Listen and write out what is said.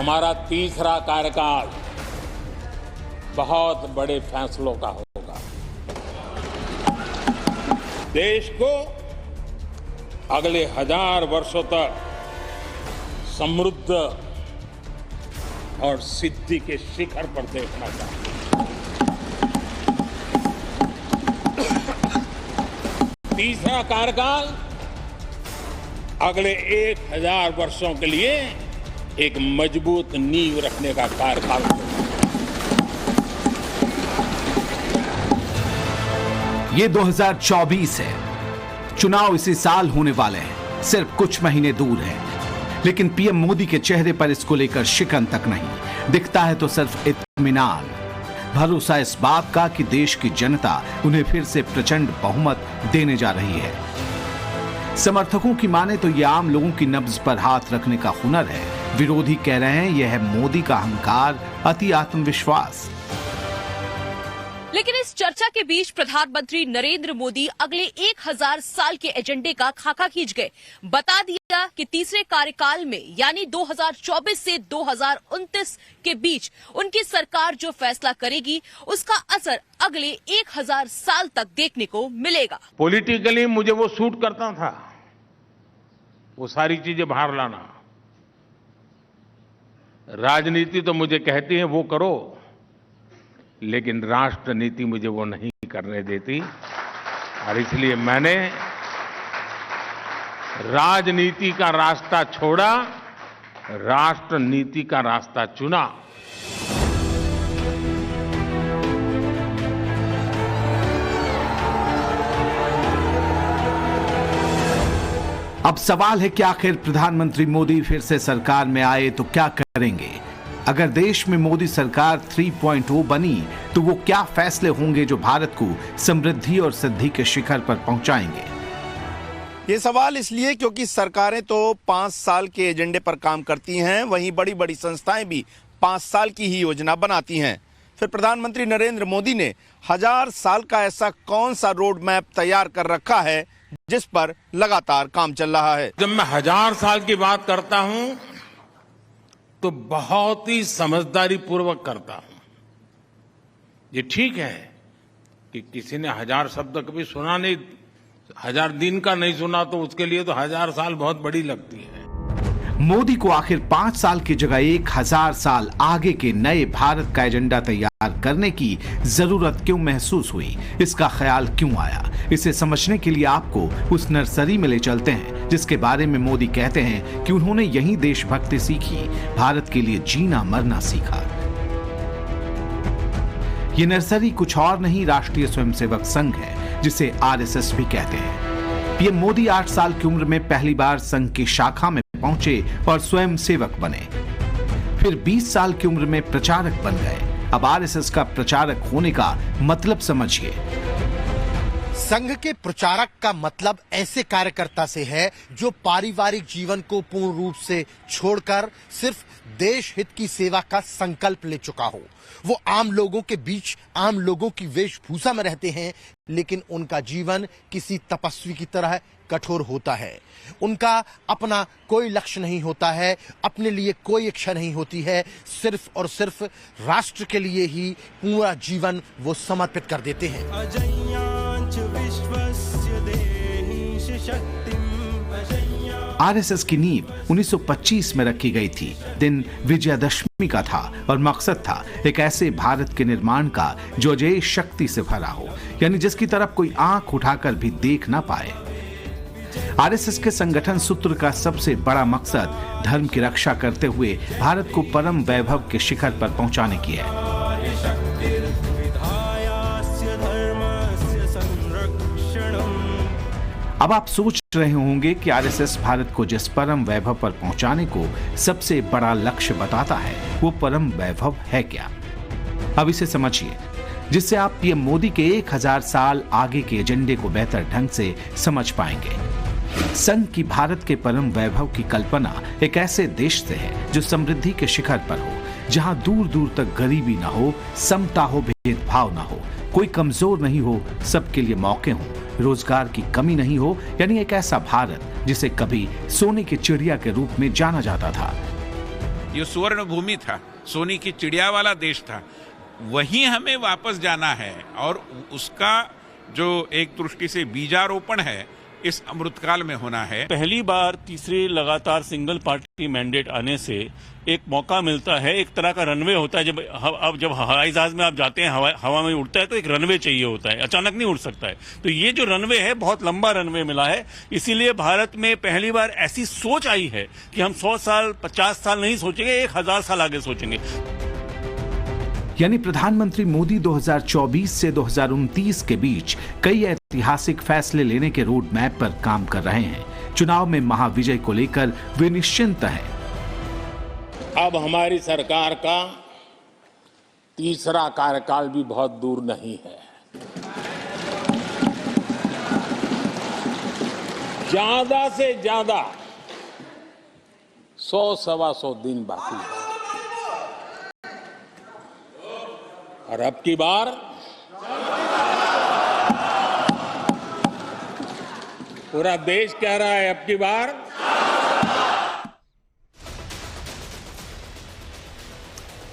हमारा तीसरा कार्यकाल बहुत बड़े फैसलों का होगा। देश को अगले 1000 वर्षों तक समृद्ध और सिद्धि के शिखर पर देखना चाहिए। तीसरा कार्यकाल अगले 1000 वर्षों के लिए एक मजबूत नींव रखने का कार्यकाल होगा। ये 2024 है। चुनाव इसी साल होने वाले हैं, सिर्फ कुछ महीने दूर हैं। लेकिन पीएम मोदी के चेहरे पर इसको लेकर शिकन तक नहीं दिखता है, तो सिर्फ इत्मीनान, भरोसा इस बात का कि देश की जनता उन्हें फिर से प्रचंड बहुमत देने जा रही है। समर्थकों की माने तो यह आम लोगों की नब्ज पर हाथ रखने का हुनर है। विरोधी कह रहे हैं यह है मोदी का अहंकार, अति आत्मविश्वास। लेकिन इस चर्चा के बीच प्रधानमंत्री नरेंद्र मोदी अगले 1000 साल के एजेंडे का खाका खींच गए। बता दिया कि तीसरे कार्यकाल में यानी 2024 से 2029 के बीच उनकी सरकार जो फैसला करेगी उसका असर अगले 1000 साल तक देखने को मिलेगा। पॉलिटिकली मुझे वो सूट करता था, वो सारी चीजें बाहर लाना। राजनीति तो मुझे कहती है वो करो, लेकिन राष्ट्रनीति मुझे वो नहीं करने देती, और इसलिए मैंने राजनीति का रास्ता छोड़ा, राष्ट्रनीति का रास्ता चुना। अब सवाल है कि आखिर प्रधानमंत्री मोदी फिर से सरकार में आए तो क्या करेंगे? अगर देश में मोदी सरकार 3.0 बनी तो वो क्या फैसले होंगे जो भारत को समृद्धि और सिद्धि के शिखर पर पहुंचाएंगे? ये सवाल इसलिए क्योंकि सरकारें तो 5 साल के एजेंडे पर काम करती हैं, वहीं बड़ी बड़ी संस्थाएं भी 5 साल की ही योजना बनाती हैं। फिर प्रधानमंत्री नरेंद्र मोदी ने 1000 साल का ऐसा कौन सा रोड मैप तैयार कर रखा है जिस पर लगातार काम चल रहा है? जब मैं 1000 साल की बात करता हूं तो बहुत ही समझदारी पूर्वक करता हूं। ये ठीक है कि किसी ने 1000 शब्द कभी सुना नहीं, 1000 दिन का नहीं सुना, तो उसके लिए तो 1000 साल बहुत बड़ी लगती है। मोदी को आखिर 5 साल की जगह 1000 साल आगे के नए भारत का एजेंडा तैयार करने की जरूरत क्यों महसूस हुई? इसका ख्याल क्यों आया? इसे समझने के लिए आपको उस नर्सरी में ले चलते हैं जिसके बारे में मोदी कहते हैं कि उन्होंने यही देशभक्ति सीखी, भारत के लिए जीना मरना सीखा। ये नर्सरी कुछ और नहीं, राष्ट्रीय स्वयंसेवक संघ है, जिसे आरएसएस भी कहते हैं। पीएम मोदी 8 साल की उम्र में पहली बार संघ की शाखा में पहुंचे और स्वयं सेवक बने। फिर 20 साल की उम्र में प्रचारक बन गए। अब आरएसएस का प्रचारक होने का मतलब समझिए। संघ के प्रचारक का मतलब ऐसे कार्यकर्ता से है जो पारिवारिक जीवन को पूर्ण रूप से छोड़कर सिर्फ देश हित की सेवा का संकल्प ले चुका हो। वो आम लोगों के बीच आम लोगों की वेशभूषा में रहते हैं, लेकिन उनका जीवन किसी तपस्वी की तरह कठोर होता है। उनका अपना कोई लक्ष्य नहीं होता है, अपने लिए कोई इच्छा नहीं होती है, सिर्फ और सिर्फ राष्ट्र के लिए ही पूरा जीवन वो समर्पित कर देते हैं। आरएसएस की नींव 1925 में रखी गई थी। दिन विजयादशमी का था और मकसद था एक ऐसे भारत के निर्माण का जो अजय शक्ति से भरा हो, यानी जिसकी तरफ कोई आंख उठाकर भी देख ना पाए। आरएसएस के संगठन सूत्र का सबसे बड़ा मकसद धर्म की रक्षा करते हुए भारत को परम वैभव के शिखर पर पहुंचाने की है। अब आप सोच रहे होंगे कि आरएसएस भारत को जिस परम वैभव पर पहुंचाने को सबसे बड़ा लक्ष्य बताता है, वो परम वैभव है क्या? अब इसे समझिए, जिससे आप पीएम मोदी के 1000 साल आगे के एजेंडे को बेहतर ढंग से समझ पाएंगे। संघ की भारत के परम वैभव की कल्पना एक ऐसे देश से है जो समृद्धि के शिखर पर हो, जहां दूर दूर तक गरीबी ना हो, समता हो, भेदभाव ना हो, कोई कमजोर नहीं हो, सबके लिए मौके हो, रोजगार की कमी नहीं हो, यानी एक ऐसा भारत जिसे कभी सोने की चिड़िया के रूप में जाना जाता था। ये स्वर्ण भूमि था, सोने की चिड़िया वाला देश था, वहीं हमें वापस जाना है और उसका जो एक दृष्टि से बीजारोपण है इस अमृतकाल में होना है। पहली बार तीसरी लगातार सिंगल पार्टी मैंडेट आने से एक मौका मिलता है, एक तरह का रनवे होता है। जब हवाई जहाज में आप जाते हैं, हवा में उड़ता है तो एक रनवे चाहिए होता है, अचानक नहीं उड़ सकता है। तो ये जो रनवे है बहुत लंबा रनवे मिला है, इसीलिए भारत में पहली बार ऐसी सोच आई है कि हम 100 साल 50 साल नहीं सोचेंगे, 1000 साल आगे सोचेंगे। यानी प्रधानमंत्री मोदी 2024 से 2029 के बीच कई ऐतिहासिक फैसले लेने के रोड मैप पर काम कर रहे हैं। चुनाव में महाविजय को लेकर वे निश्चिंत हैं। अब हमारी सरकार का तीसरा कार्यकाल भी बहुत दूर नहीं है। ज्यादा से ज्यादा 100-125 दिन बाकी है और अब की बार पूरा देश कह रहा है अब की बार